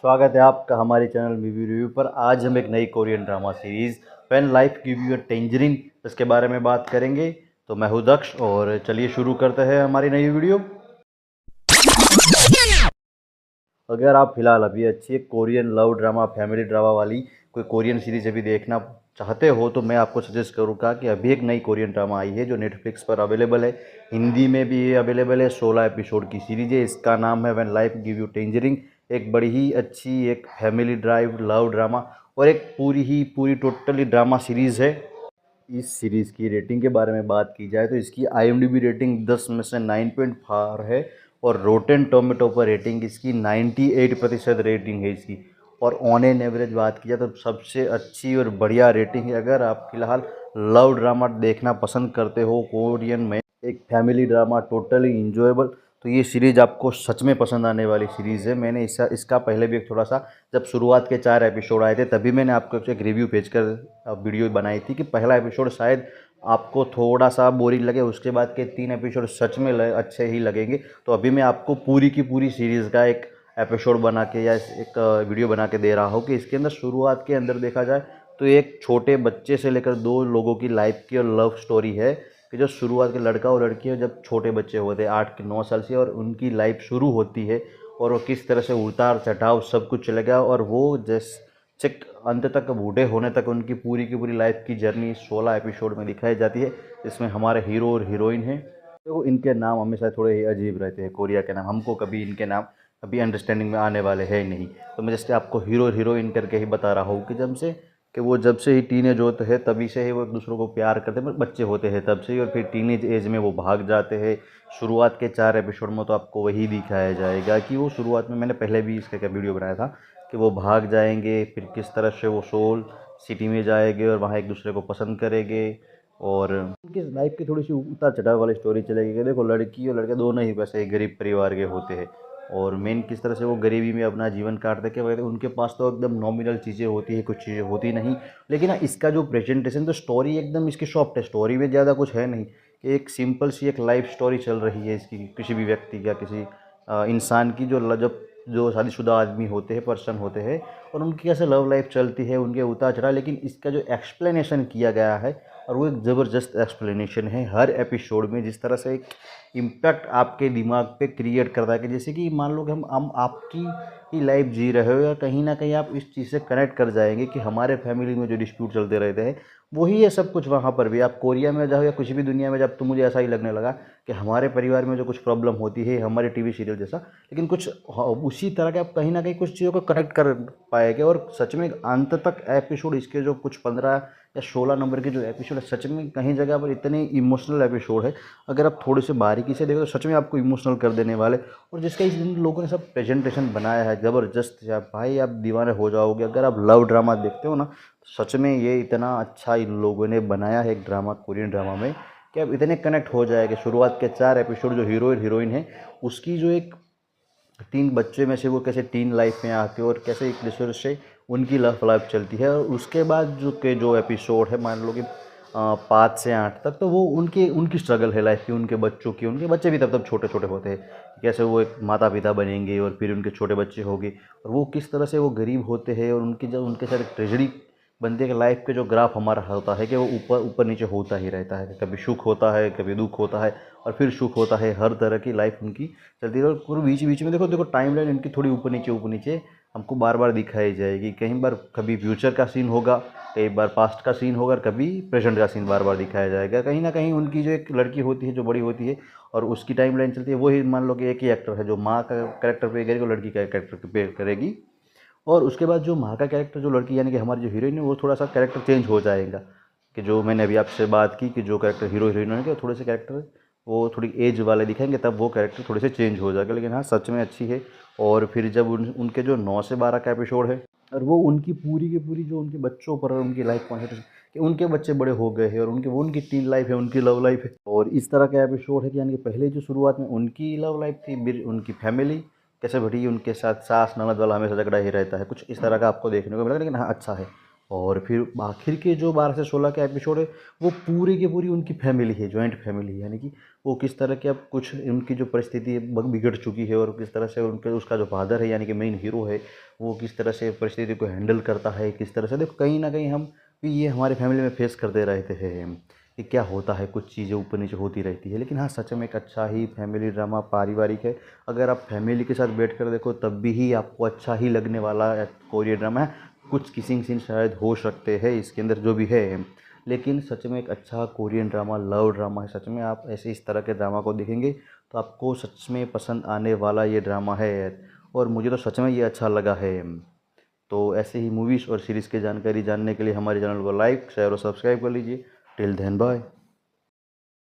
स्वागत है आपका हमारे चैनल मूवी रिव्यू पर। आज हम एक नई Korean drama series when life give you a tangerine इसके बारे में बात करेंगे। तो मैं हूं दक्ष और चलिए शुरू करते हैं हमारी नई वीडियो। अगर आप फिलहाल अभी अच्छी एक Korean love drama family drama वाली कोई कोरियन सीरीज अभी देखना चाहते हो तो मैं आपको सजेस्ट करूँगा कि अभी एक नई कोरियन ड्रामा आई है जो नेटफ्लिक्स पर अवेलेबल है। हिंदी में भी ये अवेलेबल है। 16 एपिसोड की सीरीज है। इसका नाम है व्हेन लाइफ गिव यू टेंजरिंग। एक बड़ी ही अच्छी एक फैमिली ड्राइव लव ड्रामा और एक पूरी टोटली ड्रामा सीरीज़ है। इस सीरीज़ की रेटिंग के बारे में बात की जाए तो इसकी IMDb रेटिंग 10 में से 9.4 है और रोटेन टोमेटो पर रेटिंग इसकी 98% रेटिंग है इसकी। और ऑन एन एवरेज बात की जाए तो सबसे अच्छी और बढ़िया रेटिंग है। अगर आप फिलहाल लव ड्रामा देखना पसंद करते हो कोरियन में, एक फैमिली ड्रामा टोटली इंजॉयबल, तो ये सीरीज़ आपको सच में पसंद आने वाली सीरीज़ है। मैंने इसका पहले भी एक थोड़ा सा, जब शुरुआत के 4 एपिसोड आए थे तभी मैंने आपको एक रिव्यू भेजकर वीडियो बनाई थी कि पहला एपिसोड शायद आपको थोड़ा सा बोरिंग लगे, उसके बाद के 3 एपिसोड सच में अच्छे ही लगेंगे। तो अभी मैं आपको पूरी की पूरी सीरीज़ का एक एपिसोड बना के या एक वीडियो बना के दे रहा हूँ कि इसके अंदर शुरुआत के अंदर देखा जाए तो एक छोटे बच्चे से लेकर 2 लोगों की लाइफ की और लव स्टोरी है कि जो शुरुआत के लड़का और लड़की है जब छोटे बच्चे होते हैं 8 9 साल से और उनकी लाइफ शुरू होती है और वो किस तरह से उतार चढ़ाव सब कुछ चलेगा और वो जैसे चेक अंत तक बूढ़े होने तक उनकी पूरी की पूरी लाइफ की जर्नी 16 एपिसोड में दिखाई जाती है। इसमें हमारे हीरो और हीरोइन हैं। तो इनके नाम हमेशा थोड़े ही अजीब रहते हैं। कोरिया के नाम हमको कभी इनके नाम कभी अंडरस्टैंडिंग में आने वाले हैं ही नहीं। तो मैं जैसे आपको हीरो और हीरोइन करके ही बता रहा हूँ कि वो जब से ही टीनेज होते हैं तभी से ही वो एक दूसरे को प्यार करते हैं, बच्चे होते हैं तब से ही, और फिर टीनेज एज में वो भाग जाते हैं। शुरुआत के 4 एपिसोड में तो आपको वही दिखाया जाएगा कि वो शुरुआत में, मैंने पहले भी इसका क्या वीडियो बनाया था कि वो भाग जाएंगे, फिर किस तरह से वो सोल सिटी में जाएंगे और वहाँ एक दूसरे को पसंद करेंगे और उनकी लाइफ की थोड़ी सी उतार चढ़ाव वाली स्टोरी चलेगी कि देखो लड़की और लड़के दोनों ही वैसे एक गरीब परिवार के होते हैं और मेन किस तरह से वो गरीबी में अपना जीवन काटते के वजह उनके पास तो एकदम नॉमिनल चीज़ें होती है, कुछ चीज़ें होती नहीं। लेकिन इसका जो प्रेजेंटेशन, तो स्टोरी एकदम इसकी सॉफ्ट है। स्टोरी में ज़्यादा कुछ है नहीं कि एक सिंपल सी एक लाइफ स्टोरी चल रही है इसकी, किसी भी व्यक्ति या किसी इंसान की जब जो शादीशुदा आदमी होते हैं, पर्सन होते हैं, और उनकी कैसे लव लाइफ चलती है, उनके उतार चढ़ाव। लेकिन इसका जो एक्सप्लेनेशन किया गया है और वो एक ज़बरदस्त एक्सप्लेनेशन है हर एपिसोड में, जिस तरह से एक इम्पैक्ट आपके दिमाग पे क्रिएट करता है कि जैसे कि मान लो कि हम आपकी ही लाइफ जी रहे हो या कहीं ना कहीं आप इस चीज़ से कनेक्ट कर जाएंगे कि हमारे फैमिली में जो डिस्प्यूट चलते रहते हैं वही है सब कुछ वहाँ पर भी। आप कोरिया में जाओ या कुछ भी दुनिया में जब, तो मुझे ऐसा ही लगने लगा कि हमारे परिवार में जो कुछ प्रॉब्लम होती है हमारे टीवी सीरियल जैसा, लेकिन कुछ उसी तरह के आप कहीं ना कहीं कुछ चीज़ों को कनेक्ट कर पाएंगे। और सच में अंत तक एपिसोड इसके जो कुछ 15 या 16 नंबर के जो एपिसोड है, सच में कहीं जगह पर इतने इमोशनल एपिसोड है, अगर आप थोड़े से बारीकी से देखो तो सच में आपको इमोशनल कर देने वाले। और जिसका इन लोगों ने सब प्रेजेंटेशन बनाया है ज़बरदस्त है, भाई आप दीवाने हो जाओगे। अगर आप लव ड्रामा देखते हो ना, सच में ये इतना अच्छा इन लोगों ने बनाया है एक ड्रामा, कोरियन ड्रामा में, कि आप इतने कनेक्ट हो जाएंगे। शुरुआत के 4 एपिसोड जो हीरो और हीरोइन है उसकी जो एक 3 बच्चे में से वो कैसे टीन लाइफ में आके और कैसे एक दूसरे से उनकी लव लाइफ चलती है, और उसके बाद जो एपिसोड है मान लो कि 5 से 8 तक, तो वो उनकी उनकी स्ट्रगल है लाइफ की, उनके बच्चों की। उनके बच्चे भी तब तब छोटे छोटे होते हैं, कैसे वो एक माता पिता बनेंगे और फिर उनके छोटे बच्चे होंगे और वो किस तरह से वो गरीब होते हैं और उनकी जब उनके साथ एक ट्रेजडी बनती है कि लाइफ के जो ग्राफ हमारा होता है कि वो ऊपर ऊपर नीचे होता ही रहता है। कभी सुख होता है, कभी दुख होता है और फिर सुख होता है। हर तरह की लाइफ उनकी चलती है और पूरे बीच बीच में देखो देखो टाइमलाइन इनकी थोड़ी ऊपर नीचे हमको बार बार दिखाई जाएगी। कहीं बार कभी फ्यूचर का सीन होगा, कई बार पास्ट का सीन होगा, कभी प्रेजेंट का सीन बार बार दिखाया जाएगा। कहीं ना कहीं उनकी जो एक लड़की होती है जो बड़ी होती है और उसकी टाइमलाइन चलती है, वही मान लो कि एक ही एक्टर है जो माँ का कैरेक्टर प्ले करेगी और लड़की का कैरेक्टर प्ले करेगी। और उसके बाद जो माँ का कैरेक्टर जो लड़की यानी कि हमारी जो हीरोइन है वो थोड़ा सा कैरेक्टर चेंज हो जाएगा। कि जो मैंने अभी आपसे बात की कि जो कैरेक्टर हीरो हीरोइन होंगे वो थोड़े से कैरेक्टर वो थोड़ी एज वाले दिखाएंगे, तब वो कैरेक्टर थोड़े से चेंज हो जाएगा। लेकिन हाँ सच में अच्छी है। और फिर जब उनके जो 9 से 12 का एपिसोड है और वो उनकी पूरी की पूरी जो उनके बच्चों पर और उनकी लाइफ कॉन्सेंट्रेशन कि उनके बच्चे बड़े हो गए हैं और उनकी टीन लाइफ है, उनकी लव लाइफ है, और इस तरह का एपिसोड है कि यानी कि पहले जो शुरुआत में उनकी लव लाइफ थी, फिर उनकी फैमिली कैसे बढ़ी, उनके साथ सास ननद वाला हमेशा झगड़ा ही रहता है, कुछ इस तरह का आपको देखने को मिलेगा। लेकिन हाँ अच्छा है। और फिर आखिर के जो 12 से 16 के एपिसोड है वो पूरी की पूरी उनकी फैमिली है, जॉइंट फैमिली है, यानी कि वो किस तरह के अब कुछ उनकी जो परिस्थिति है बिगड़ चुकी है और किस तरह से उनके उसका जो फादर है यानी कि मेन हीरो है वो किस तरह से परिस्थिति को हैंडल करता है, किस तरह से देखो कहीं ना कहीं हम भी ये हमारे फैमिली में फेस करते रहते हैं कि क्या होता है, कुछ चीज़ें ऊपर नीचे होती रहती है। लेकिन हाँ, सच में एक अच्छा ही फैमिली ड्रामा पारिवारिक है। अगर आप फैमिली के साथ बैठ कर देखो तब भी ही आपको अच्छा ही लगने वाला कोरियन ड्रामा है। कुछ किसिंग सीन शायद हो सकते हैं इसके अंदर जो भी है, लेकिन सच में एक अच्छा कोरियन ड्रामा लव ड्रामा है। सच में आप ऐसे इस तरह के ड्रामा को देखेंगे तो आपको सच में पसंद आने वाला ये ड्रामा है और मुझे तो सच में ये अच्छा लगा है। तो ऐसे ही मूवीज़ और सीरीज़ की जानकारी जानने के लिए हमारे चैनल को लाइक शेयर और सब्सक्राइब कर लीजिए। Till then bye.